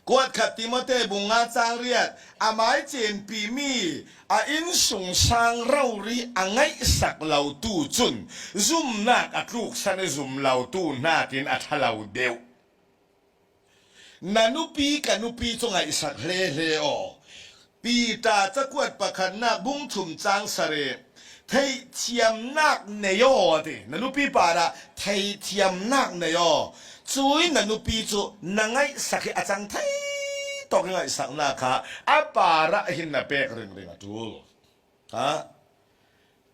กวดขัดติมเตบุงงาจางเรียดอาไม้เจนปีมีอาอินสุงสางเรารีอ่างไงสักเหล่าตู้จุนซุ่มนักอักลูกสันซุ่มเหล่าตู้นากินอัทเหล่าเดียวนานุปีกันุปีจงไงสักเล่เล่อปีตาจะกวดประคันนักบุ้งถุมจางสเรไทยเทียมนักเนยอดินานุปีปาระไทยเทียมนักเนยอจุยนานุปีจูนังไงสักอาจังไทยตอกไงสักนาคาอาปาระหินนาเปกเริงๆจูฮะ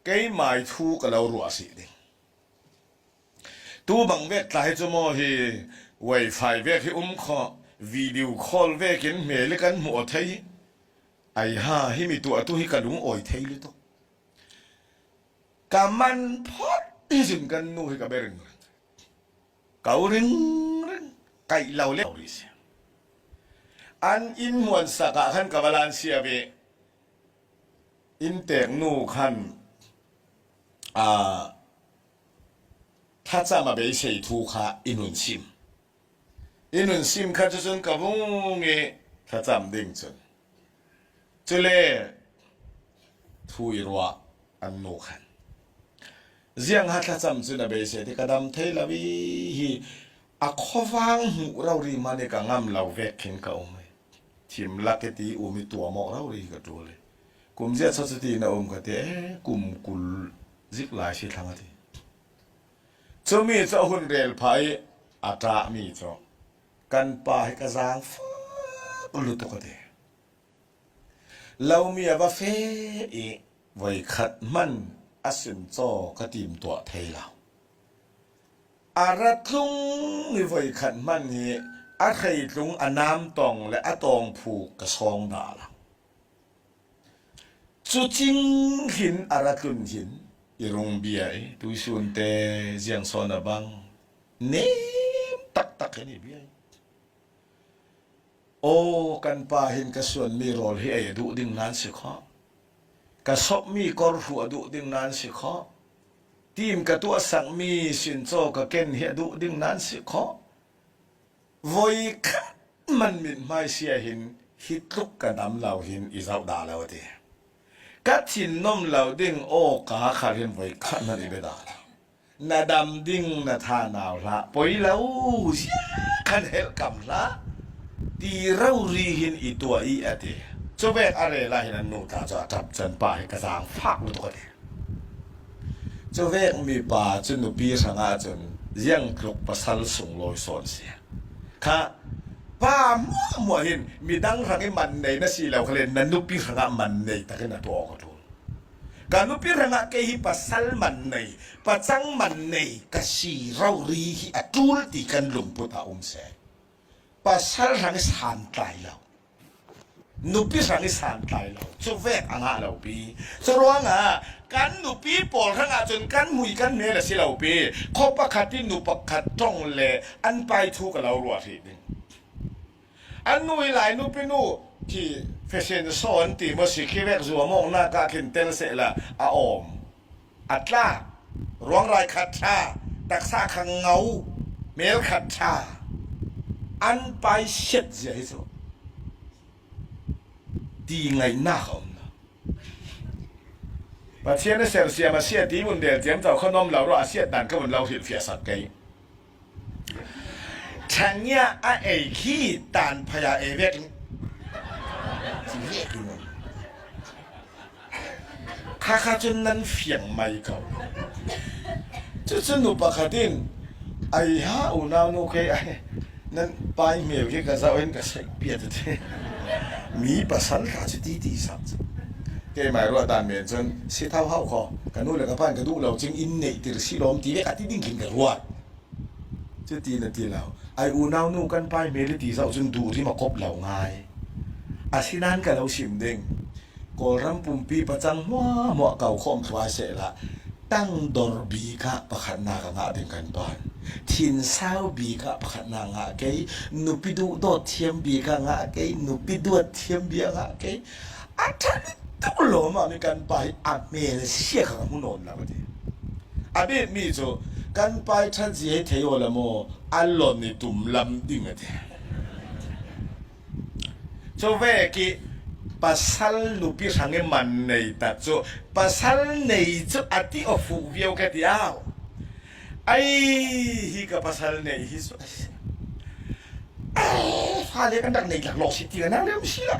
เกยไม่ทูกเรารัวสิดิตูบังเวกตายจมอฮีไวไฟเวกที่ขอวิดีโอคอลเวกินเมลกันหมดไทยไอ้ห่าที่มีตัวตู้ให้กันลุงอ่อยไทยเลยตัวกามันพอดที่สินกันนู่ให้กับเบริงเกาเริงไก่เหล่าเลี้ยวลิเซียอันอินมวนสักขันกับลานเสียเบอินเตงนู่ขันถ้าจะมาเบยเสียทูขาอินุนซิมข้าจะจนกับวงเงถ้าจำดิ่งจนจะเล่ทุยรัวอันนู่ขันเสียงฮัทจำจนเบยเสียที่กระดำเทลวีฮีอักขวังหูเรารีมันเอกงามเราเวกเข็นเขาไหมทีมลักตีอุมิตัวหมอเรารีก็ตัวเลยกุมเจ้าสตินะก็เตะกุมกุลจิกลายชีทางที่จะมีเจ้าหุ่นเรลไพอาตรามีเจ้ากันป่าให้กระซังฟ้าลุตก็เตะเรามีว่าเฟอีไว้ขัดมันอาศินโจกติมตัวไทยเราอารัตลุงนี่ไว้ขัดมันนี่อาไทยลุงอาน้ำตองและอาตองผูกกระซองดาละจุดจริงหินอารัตลุนหินอีรงเบียตุยสุนเตเจียงโซนบังเนมตักนี่เบียโอ้กันป่าหินกระส่วนมีโรลให้ดูดิ่งนั้นสิข้อกระสอบมีกอร์หัวดูดิ่งนั้นสิข้อทีมกระตัวสังมีสินโจกระเกนเฮดูดิ่งนั้นสิข้อวยขันมันมิดไม่เสียหินฮิตลุกกันน้ำเหล่าหินอีเจ้าดาแล้วเดียกัดชินนมเหล่าดิ่งโอกาขาเห็นไว้ขันนั่นอีเบดานาดำดิ่งนาทานาวละปอยแล้วเสียขันเฮลกำละตีเรารีหินอีตัวอีอดีจะเวกอะไรล่ะหินันนูตาจะจับจันป่าให้กระซังฟักตัวเดียจะเวกมีป่าจนนุปีสังอาจนยังกลุกปัสสาวะส่งลอยสอนเสียค่ะป้ามัวเห็นมีดังรังไอ้มันในนั่นสิเราเขาเรียนนันนุปีรังมันในแต่ก็น่าตัวก็ถูกการนุปีรังเกหิปัสสาวะมันในปัจจังมันในกษีเรารีหิอจุลติกันลุงพุทธองค์เสปัสสาวะรังสันตายเรานุปีรังสันตายเราจะเวกอ่างเราปีจะร้องกันนุปีปอลรังจนกันมุยกันเมลสิเราปีขบประคัดที่นุปคัดจ้องเล่อันไปทุกเรารัวทีนึงอันนู้นหลายนู้นเป็นนู้นที่แฟชั่นโซนตีมาสิคิเวกจัวมองหน้ากาคินเตนเสละอาอมอัตลาร้องรายขัดชาตักซาขังเงาเมลขัดชาอันไปเช็ดเสียให้สุดดีไงหน้าเขาประเทศนั้นเสียเสียมาเสียดีบนเดียร์เจียมเจ้าขนมเราเราเสียดันก็บนเราเสียสัตว์ไงฉันเนี่ยไอ้ขี้ตานพยาเอเวกสิ่งเรียกมันข้าจนนั้นเฟียงไม่เขาจะสนุกปะคัดินไอ้ฮะอุณาโนเคไอ้นั่นไปเมียที่กระเจ้าเห็นกระเสกเปียดเท่มีภาษาข้าจะดีสักเกี่ยไม่รู้ตานเมียจนเสียเท่าเขากันนู้นเลยกับพันกันดูเราจึงอินเนติรสิลมตีเวกที่ดิ้งกินกันรัวจะตีนาทีเราไออูนาวนูกันไปเมลิตีเจ้าจนดูที่มาคบเหล่าง่ายอาศินันกันเราชิมเด้งก็รำปุ่มปีประจังมัวเก่าข้อมทวายเสละตั้งดอร์บีกะประคันนากะงะเด้งกันบ้านทินเศร้าบีกะประคันนางะเกยนุปิดูดอดเทียมบีกะงะเกยนุปิดูดเทียมบีกะเกยอาจารย์ตุลมามีกันไปอาเมลเสียขังมุนนละก็ดีอาเบมีโจกันไปท่านสิให้เทวละโมอัลลอฮ์นี่ตุ่มลำดิ่งอะเถอะ Veki pasal lupi sange man nei ta cho pasal nei cho ati ofu viau ka tiao ai hi ka pasal nei hi so fa le kan dak nei la lo si ti na le si la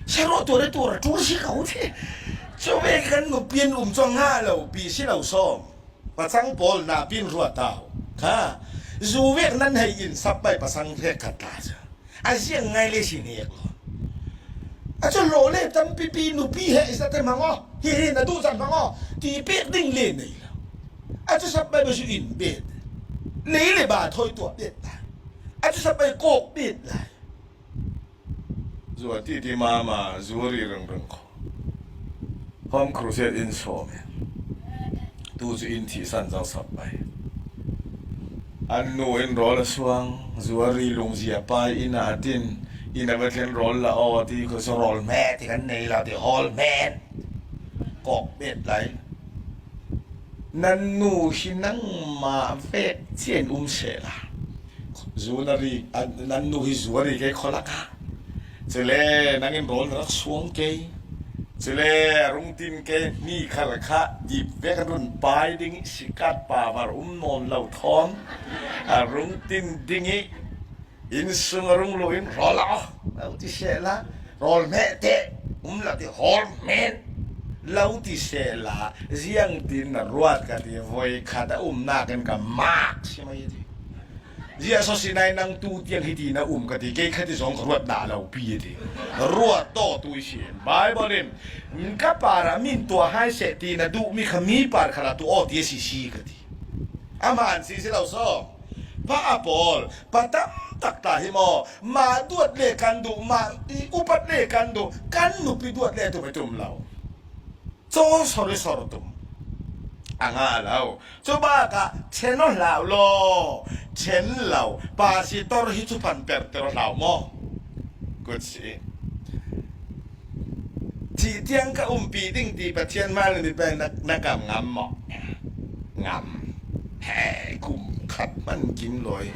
se ro to si ka u the cho ve kan ngo pien chong ha lo pi si lo som pasang pol na pin ruat tao ka zu ve nan hai in sap bai pasang the ka ta cha a siang ngai le si ne lo cho lỗ lên tâm pi nụ pi hệ ra tên măng o hi là tu dặn măng o thì biết đinh lên này cho sắp bây giờ in biết lấy lại bà thôi tuổi biết lại cho sắp bây cột biết lại rồi thì mà rồi rừng rừng hôm crusade in số mẹ tu chỉ in thị sản giao sắp bây anh nuôi in rồi là xuang rồi lùng gì à pai in à tin ina ba ken rol la o ti ko so rol me ti kan nei la ti hol men kok bet lai nan nu hinang ma ve chen se la zunari nan nu hi zuari ke kholaka chele nangin rol rak suang ke chele rung tin ke ni khalakha dip ve kan run pai ding sikat pa var non lau thong rung tin dingi in sungarung lo in rola lau ti sela rol me te la ti hol men lau ti sela ziang tin na ruat ka ti voi khada na kan ka mak si mai ti zia so sinai nang tu tiang hi ti na ka ti ke khati zong ruat na lau pi ti ruat to tu sien bible in ka para min to hai se ti na du mi khami par khala tu o ti si ka ti aman si lau so pa apol patam tak tahi mo ma duat le kandu ma upat le kandu kan nu pi duat le tu betum lau so sorry tum anga lau coba ka cheno lau lo chen lau pa si tor hi chu pan per ter lau mo good si ti tiang ka pi ding ti pa tian ma ni pe na kam ngam mo ngam he kum khat man kin loi